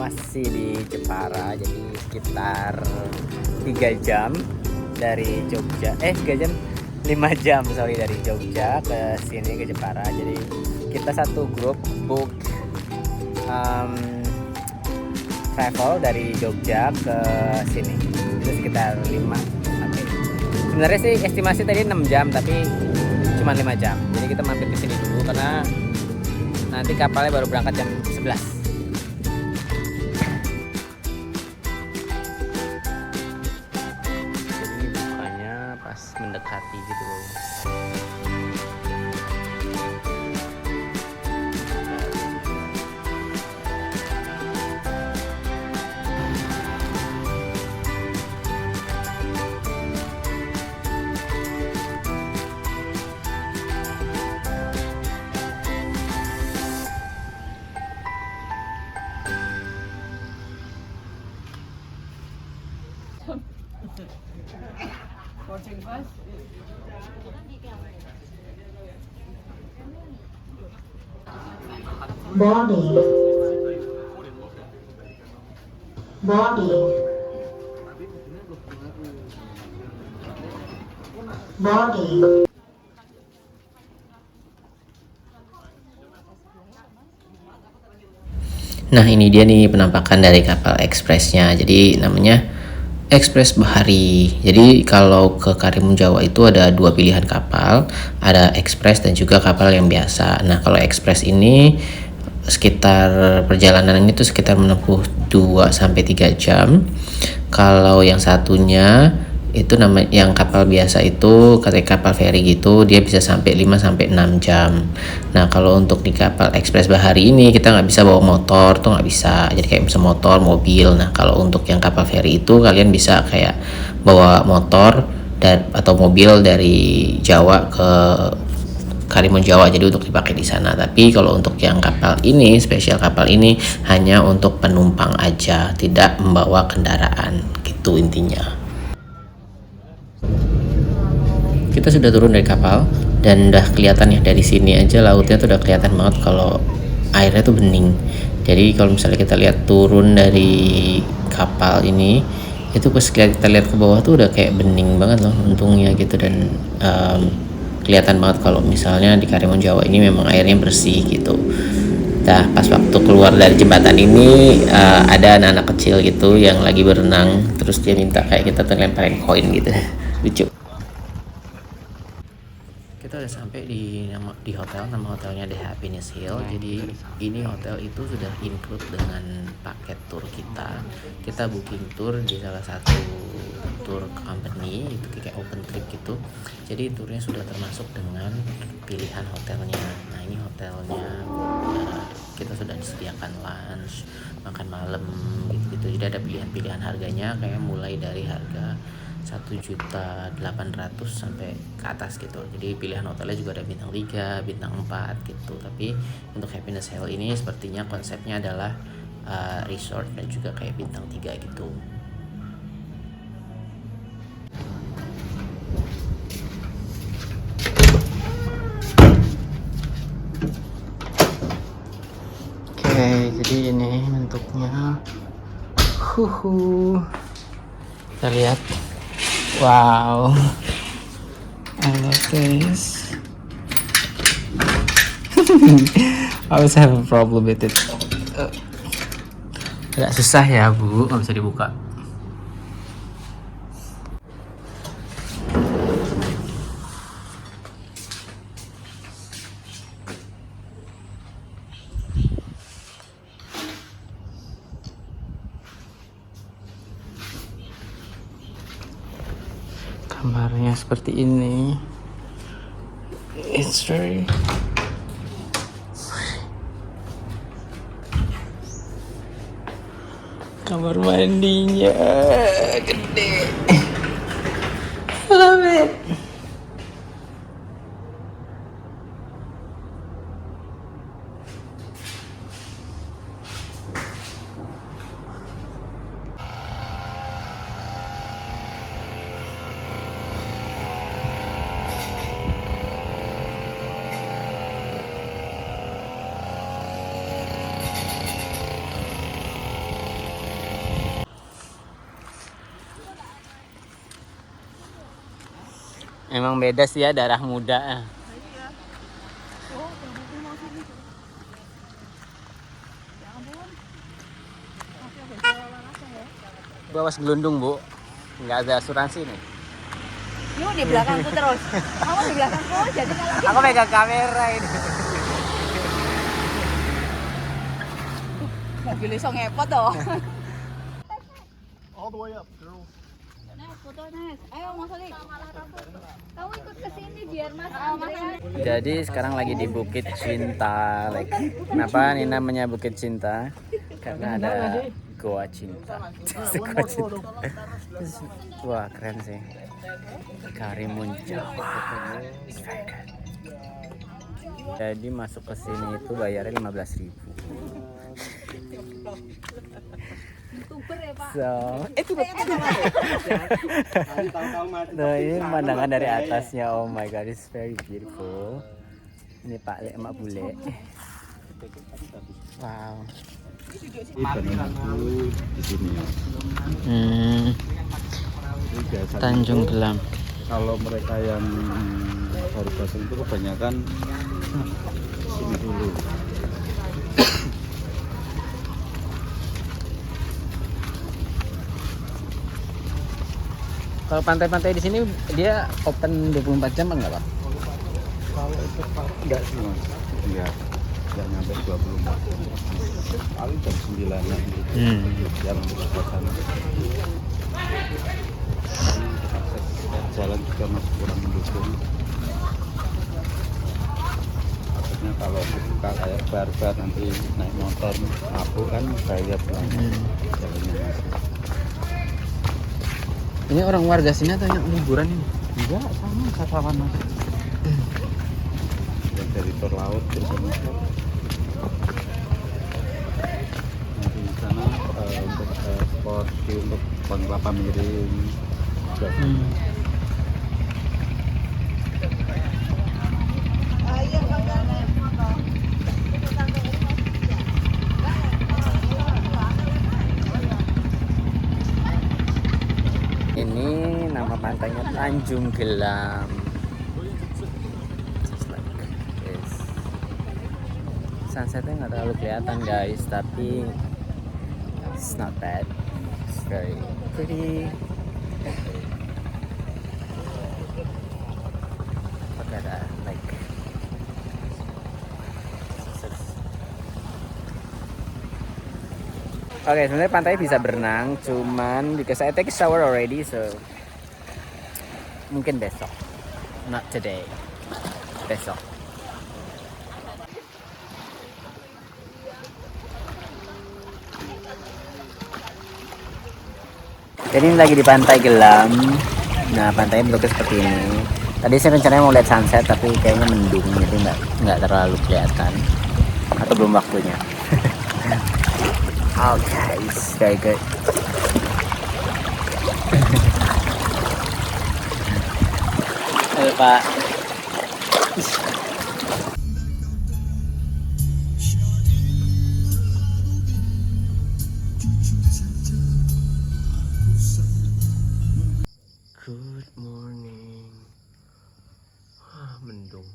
masih di Jepara, jadi sekitar 3 jam dari Jogja. 3 jam, 5 jam sorry, dari Jogja ke sini ke Jepara. Jadi kita satu grup book travel dari Jogja ke sini. Itu sekitar 5 sampai. Sebenarnya sih estimasi tadi 6 jam, tapi cuma 5 jam. Jadi kita mampir ke sini dulu karena nanti kapalnya baru berangkat jam 11. Jadi bukanya pas mendekati gitu loh. Boarding. Boarding. Boarding. Nah, ini dia nih penampakan dari kapal ekspresnya. Jadi namanya Ekspres Bahari. Jadi kalau ke Karimun Jawa itu ada 2 pilihan kapal, ada ekspres dan juga kapal yang biasa. Nah, kalau ekspres ini sekitar perjalanan ini tuh sekitar menempuh 2 sampai 3 jam. Kalau yang satunya itu yang kapal biasa itu kayak kapal feri gitu, dia bisa sampai 5 sampai 6 jam. Nah, kalau untuk di kapal Ekspres Bahari ini kita nggak bisa bawa motor, tuh nggak bisa. Jadi kayak bisa motor, mobil. Nah, kalau untuk yang kapal feri itu kalian bisa kayak bawa motor atau mobil dari Jawa ke Karimun Jawa, jadi untuk dipakai di sana. Tapi kalau untuk yang kapal ini, spesial kapal ini hanya untuk penumpang aja, tidak membawa kendaraan, gitu intinya. Kita sudah turun dari kapal dan udah kelihatan ya, dari sini aja lautnya tuh udah kelihatan banget kalau airnya tuh bening. Jadi kalau misalnya kita lihat turun dari kapal ini, itu pas kita lihat ke bawah tuh udah kayak bening banget loh untungnya gitu. Dan kelihatan banget kalau misalnya di Karimun Jawa ini memang airnya bersih gitu. Nah, pas waktu keluar dari jembatan ini ada anak-anak kecil gitu yang lagi berenang, terus dia minta kayak kita tuh lemparin koin gitu. Lucu. Kita udah sampai di hotel. Nama hotelnya The Happiness Hill. Jadi ini hotel itu sudah include dengan paket tour kita. Kita booking tour di salah satu tour company, itu kayak open trip gitu. Jadi turnya sudah termasuk dengan pilihan hotelnya. Nah, ini hotelnya kita sudah disediakan lunch, makan malam gitu-gitu. Jadi ada pilihan-pilihan harganya kayak mulai dari harga 1.800.000 sampai ke atas gitu. Jadi pilihan hotelnya juga ada bintang 3, bintang 4 gitu. Tapi untuk Happiness Hill ini sepertinya konsepnya adalah resort dan juga kayak bintang 3 gitu. Oke, jadi ini bentuknya. Kita lihat. Wow, I love this. I always have a problem with it. Agak susah ya Bu, nggak bisa dibuka. Kamarnya seperti ini. It's very kamar mandinya gede. I love it. Emang beda sih ya darah muda. Bu, awas gelundung bu, nggak ada asuransi nih. Yuk di belakangku terus. Kamu di belakangku, jadi kalau Aku pegang kamera ini. mobil iso ngepot toh. All the way up, girls. Nes, foto Nes. Ayo Mas Ali. Kamu ikut ke sini biar Mas Andrea. Jadi sekarang lagi di Bukit Cinta. Like, kenapa ini namanya Bukit Cinta? Karena ada Goa Cinta. Goa Cinta. Wah keren sih. Karimun Jawa. Jadi masuk ke sini itu bayarnya 15.000. YouTuber ya Pak. So, itu nah, ini pemandangan dari atasnya. Oh my god, it's very beautiful. Ini Pak Le, Emak Bule. Wow. Di sini ya. Jadi biasanya Tanjung itu, Gelam. kalau mereka yang baru pasang itu kebanyakan sini dulu. Kalau pantai-pantai di sini dia open 24 jam enggak, Pak? Kalau itu enggak sih mas, enggak nyampe 24 jam. Paling jam 9-an gitu. Jalan ke sana. Jalan juga masih kurang mendukung. Maksudnya kalau buka kayak bar-bar nanti naik motor mabuk kan bayar jalannya masih. Ini orang warga sini atau yang liburan ini? Enggak, sama wisatawan mas. Yang dari tol laut ke sana. Nah, di sana untuk sport untuk Bang Kelapa Miring. Juga. Ini nama pantainya Tanjung Gelam. Just like this. Sunsetnya nggak terlalu kelihatan guys, tapi it's not bad. It's very pretty. Look at that, like. Oke, sebenarnya pantai bisa berenang, cuman because I take a shower already, so mungkin besok, not today, besok. Jadi ini lagi di Pantai Gelam. Nah, pantainya bentuknya seperti ini. Tadi sih rencananya mau lihat sunset, tapi kayaknya mendung, jadi nggak terlalu kelihatan. Atau belum waktunya. Okay, it's very good. Halo Pak. Good morning. Mendung.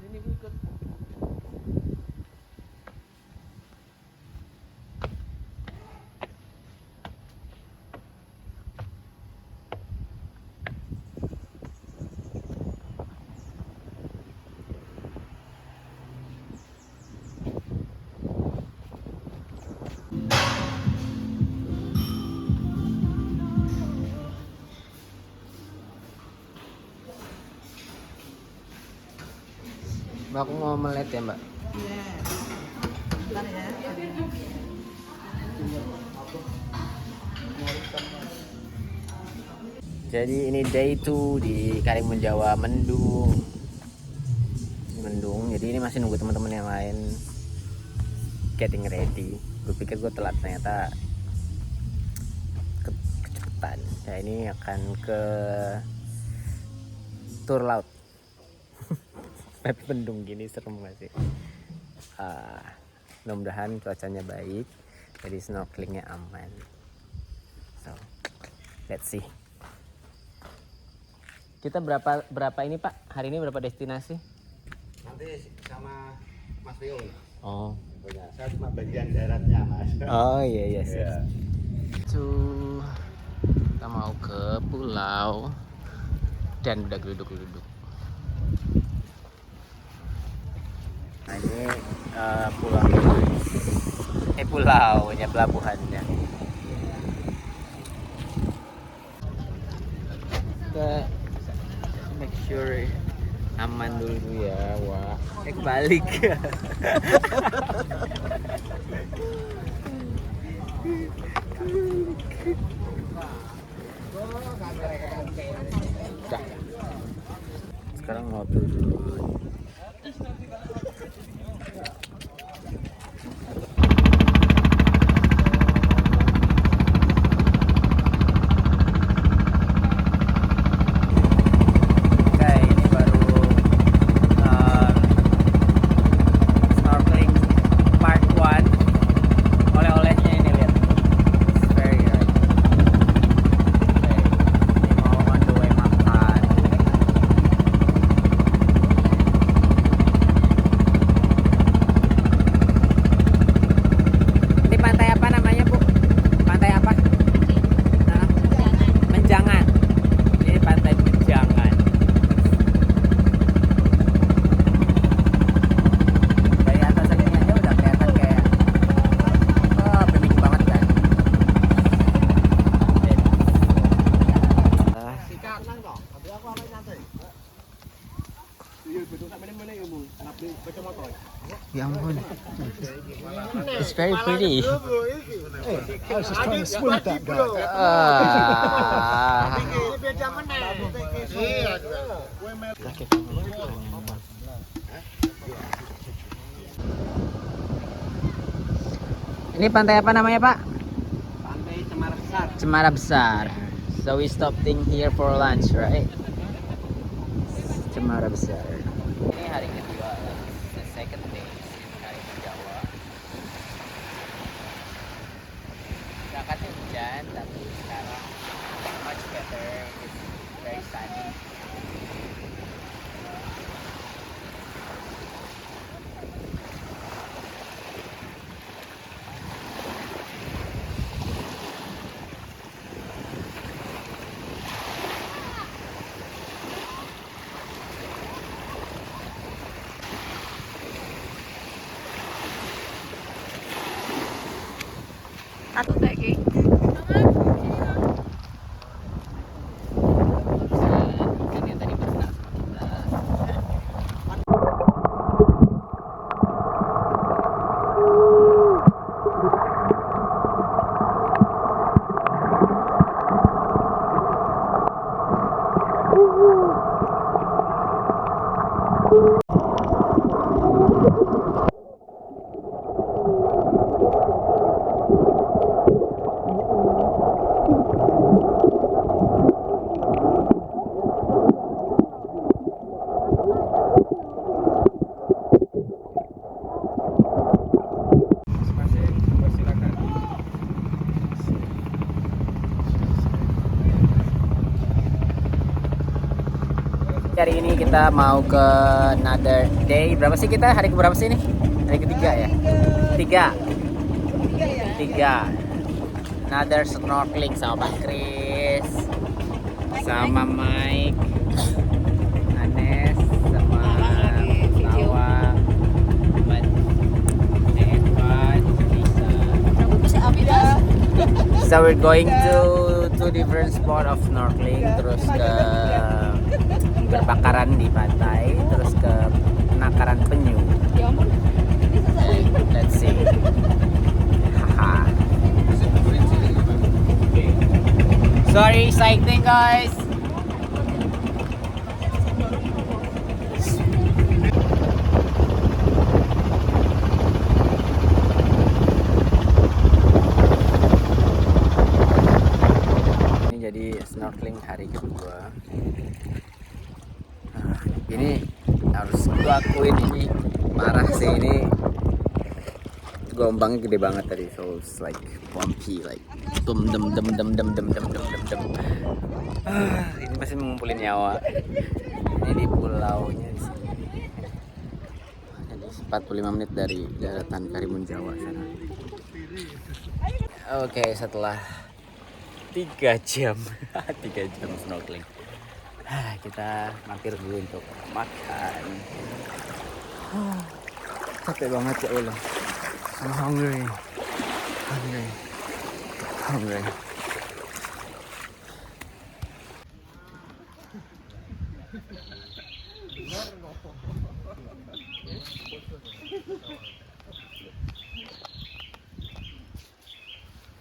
Ini ikut. Mbak, aku mau melet ya Mbak. Jadi ini day 2 di Karimun Jawa, mendung. Jadi ini masih nunggu teman-teman yang lain getting ready. Gue pikir gue telat, ternyata kecepatan. Ya ini akan ke tur laut. Tapi mendung gini serem gak sih? Mudah-mudahan cuacanya baik, jadi snorkelingnya aman. So, let's see. Kita berapa ini Pak? Hari ini berapa destinasi? Nanti sama Mas Rio. Oh. Saya cuma bagian daratnya Mas. Oh iya iya. Iya. Tuh, kita mau ke pulau dan udah geluduk-geluduk. Nah ini pulaunya, pelabuhannya. Kita make sure aman dulu ya. Wah, balik. Sekarang mau turun. Ya ampun, it's very pretty. Ini pantai apa namanya Pak? Pantai Cemara Besar. Cemara Besar. So we stopping here for lunch, right? Cemara Besar. Ini hari kedua, the second day in Karimun Jawa. Berangkatnya hujan, tapi sekarang much better. It's very sunny. Aku lagi. Hari ini kita mau ke another day. Berapa sih kita? Hari keberapa sih ini? Hari ketiga ya? Tiga. Another snorkeling sama Pak Chris, sama Mike, Anes, sama Tawa, Lisa. So we're going to two different spot of snorkeling, terus ke berbakaran di pantai, terus ke penangkaran penyu. Let's see. Haha. Sorry, cycling guys. Ini jadi snorkeling hari kedua. Ini harus gua akuin, ini parah sih, ini gelombangnya gede banget tadi, so it's like bumpy, like dum dum dum dum dum dum dum dum dum dum. Ini masih mengumpulin nyawa. Ini di pulaunya di sini. Jadi 45 menit dari daratan Karimun Jawa sana. Oke, setelah 3 jam 3 jam snorkeling, kita mampir dulu untuk makan. Capek banget ya Allah. I'm hungry.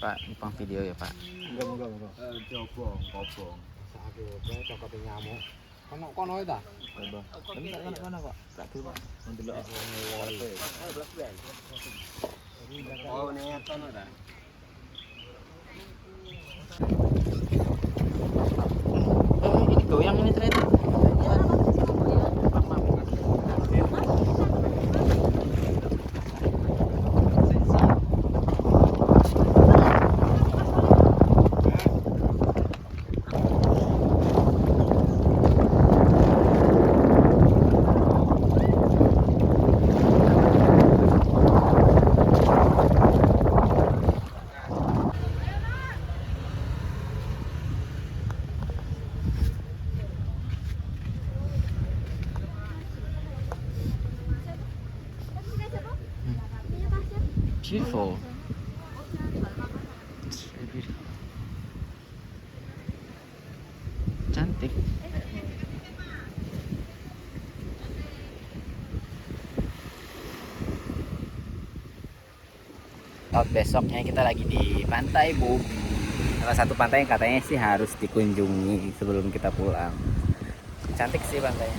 Pak, numpang video ya Pak. Enggak. Coba, kobong. Cokot nyamuk. Kono itu dah. Coba. Mana Pak? Tak tahu Pak. Ndelok oh, ini kono dah. Ini goyang ini ternyata. Beautiful. It's very beautiful. Cantik. Besoknya kita lagi di Pantai Bobi. Salah satu pantai yang katanya sih harus dikunjungi sebelum kita pulang. Cantik sih pantainya.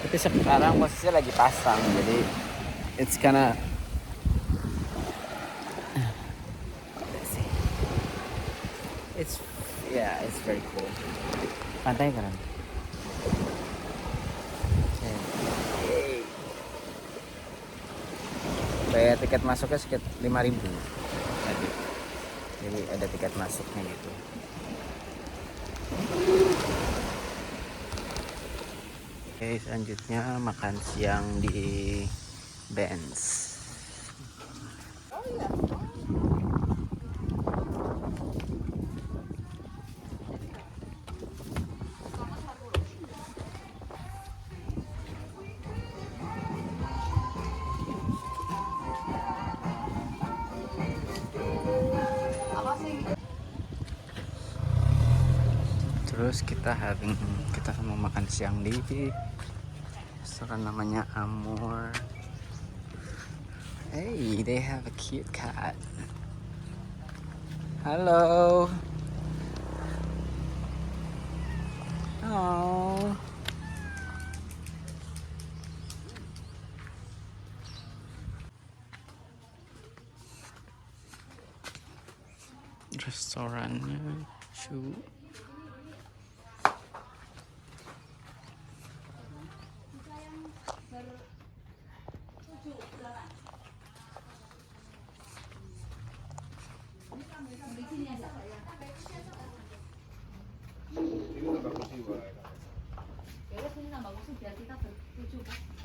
Tapi sekarang posisinya lagi pasang, jadi it's kinda it's very cool. Pantai keren. Bayar tiket masuknya sekitar 5.000 tadi. Jadi ada tiket masuknya gitu. Oke, selanjutnya makan siang di Benz. Terus kita mau makan siang di restoran namanya Amur. Hey, they have a cute cat. Halo. Oh. Restorannya Chu.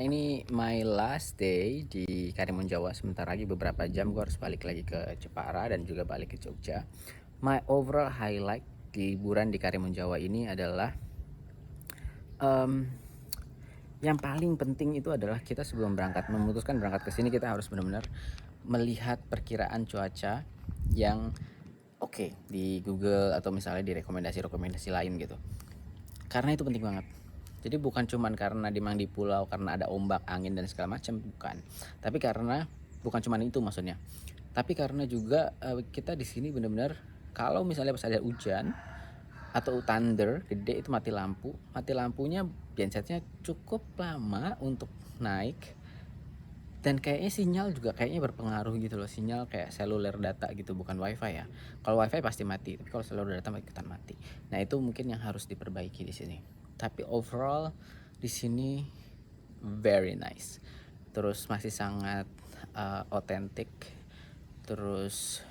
Ini my last day di Karimun Jawa. Sebentar lagi beberapa jam gue harus balik lagi ke Jepara dan juga balik ke Jogja. My overall highlight liburan di Karimun Jawa ini adalah yang paling penting itu adalah kita sebelum memutuskan berangkat ke sini, kita harus benar-benar melihat perkiraan cuaca yang oke di Google atau misalnya di rekomendasi lain gitu. Karena itu penting banget. Jadi bukan cuman karena di pulau karena ada ombak, angin dan segala macam, bukan. Tapi karena bukan cuman itu maksudnya. Tapi karena juga kita di sini benar-benar kalau misalnya pas ada hujan atau thunder gede itu mati lampu. Mati lampunya gensetnya cukup lama untuk naik. Dan kayaknya sinyal juga kayaknya berpengaruh gitu loh, sinyal kayak seluler data gitu, bukan wifi ya. Kalau wifi pasti mati, tapi kalau seluler data ikutan mati. Nah itu mungkin yang harus diperbaiki di sini. Tapi overall di sini very nice. Terus masih sangat otentik. Terus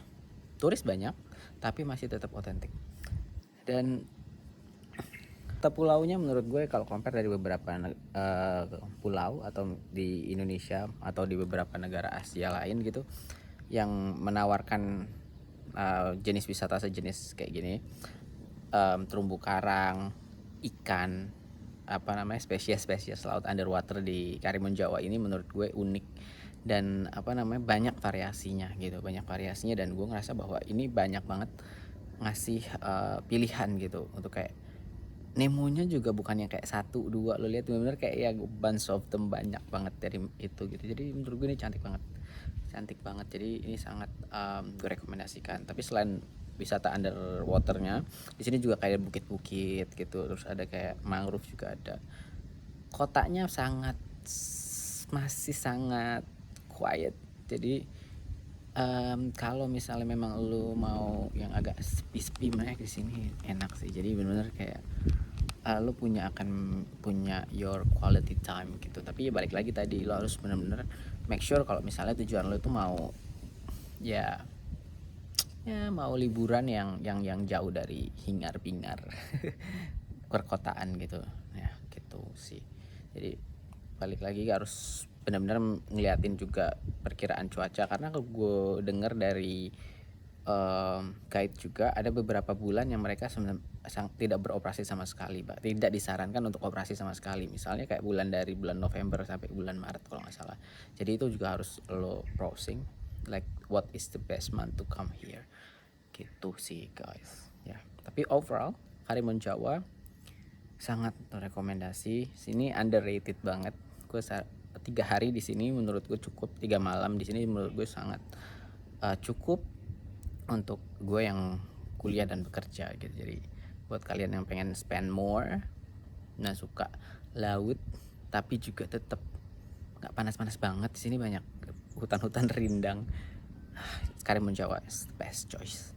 turis banyak, tapi masih tetap otentik. Dan pulaunya menurut gue kalau compare dari beberapa pulau atau di Indonesia atau di beberapa negara Asia lain gitu yang menawarkan jenis wisata sejenis kayak gini, terumbu karang, ikan, apa namanya, spesies laut underwater di Karimun Jawa ini menurut gue unik dan apa namanya banyak variasinya gitu, dan gue ngerasa bahwa ini banyak banget ngasih pilihan gitu untuk kayak Nemonya juga bukan yang kayak 1, 2 lo lihat, bener-bener kayak ya bunch of them, banyak banget dari itu gitu. Jadi menurut gue ini cantik banget, jadi ini sangat gue rekomendasikan. Tapi selain wisata underwaternya, di sini juga kayak bukit-bukit gitu, terus ada kayak mangrove juga ada. Kotanya masih sangat quiet, jadi kalau misalnya memang lu mau yang agak sepi-sepi di sini enak sih. Jadi benar-benar kayak lu akan punya your quality time gitu. Tapi ya balik lagi tadi, lu harus benar-benar make sure kalau misalnya tujuan lu itu mau ya mau liburan yang jauh dari hingar-bingar perkotaan gitu. Ya gitu sih. Jadi balik lagi harus benar-benar ngeliatin juga perkiraan cuaca, karena gue denger dari guide juga ada beberapa bulan yang mereka tidak beroperasi sama sekali, Pak. Tidak disarankan untuk operasi sama sekali. Misalnya kayak dari bulan November sampai bulan Maret kalau nggak salah. Jadi itu juga harus lo browsing like what is the best month to come here. Gitu sih guys. Ya, tapi overall Karimun Jawa sangat rekomendasi. Sini underrated banget. Gue 3 hari di sini menurut gue cukup, 3 malam di sini menurut gue sangat cukup untuk gue yang kuliah dan bekerja gitu. Jadi buat kalian yang pengen spend more, nah suka laut tapi juga tetap nggak panas-panas banget, di sini banyak hutan-hutan rindang. Karimun Jawa is the best choice.